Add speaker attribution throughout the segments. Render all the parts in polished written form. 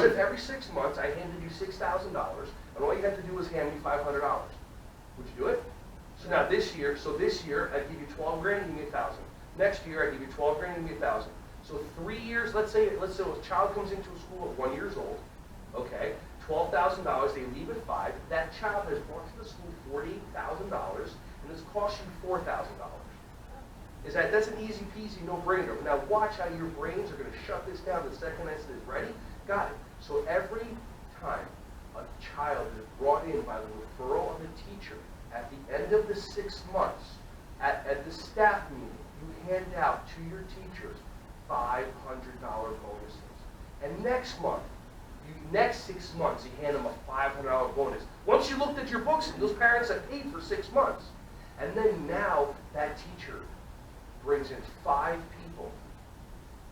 Speaker 1: What if every 6 months I handed you $6,000 and all you had to do was hand me $500? Would you do it? So now this year, I give you 12 grand, you give me 1,000. Next year I give you 12 grand, you give me 1,000. So 3 years, let's say a child comes into a school at 1 year old, okay, $12,000, they leave at 5. That child has brought to the school $48,000 and it's cost you $4,000. That's an easy peasy no-brainer. Now watch how your brains are going to shut this down the second I say, ready? Got it. So every time a child is brought in by the referral of the teacher, at the end of the 6 months, at the staff meeting, you hand out to your teachers $500 bonuses. And next month, next 6 months, you hand them a $500 bonus. Once you looked at your books, those parents have paid for 6 months. And then now that teacher brings in 5 people,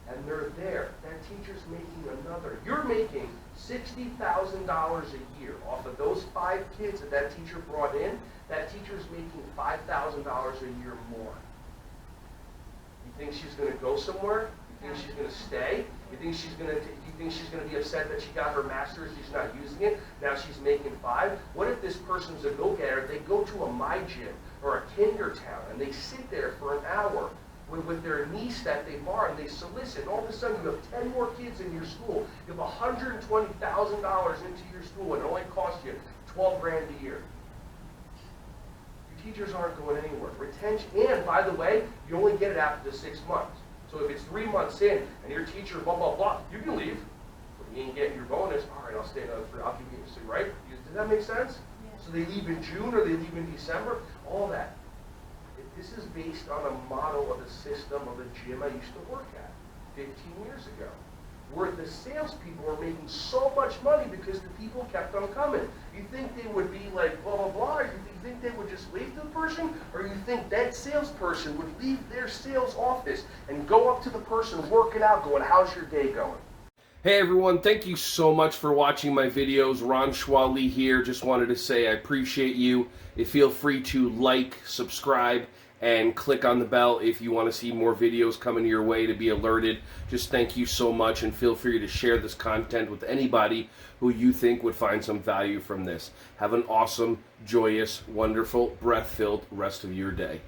Speaker 1: and they're there. That teacher's making another. You're making $60,000 a year off of those 5 kids that teacher brought in. That teacher's making $5,000 a year more. You think she's going to go somewhere? You think she's going to stay? You think she's going to be upset that she got her master's, she's not using it? Now she's making 5. What if this person's a go-getter? They go to a My Gym or a Kindertown and they sit there for an hour with their niece that they borrow and they solicit. All of a sudden you have 10 more kids in your school. You have $120,000 into your school and it only costs you 12 grand a year. Your teachers aren't going anywhere. Retention, and by the way, you only get it after the 6 months. So if it's 3 months in and your teacher blah blah blah, you can leave. But you ain't getting your bonus. All right, I'll stay another 3. I'll give you a 6, right? Does that make sense? Yeah. So they leave in June or they leave in December. All that. This is based on a model of the system of a gym I used to work at 15 years ago, where the salespeople were making so much money because the people kept on coming. You think they would be like blah blah blah, or you think they would just leave the person, or you think that salesperson would leave their sales office and go up to the person working out going, how's your day going? Hey everyone, thank you so much for watching my videos. Ron Schwally here. Just wanted to say I appreciate you. Feel free to like, subscribe, and click on the bell if you want to see more videos coming your way to be alerted. Just thank you so much, and feel free to share this content with anybody who you think would find some value from this. Have an awesome, joyous, wonderful, breath-filled rest of your day.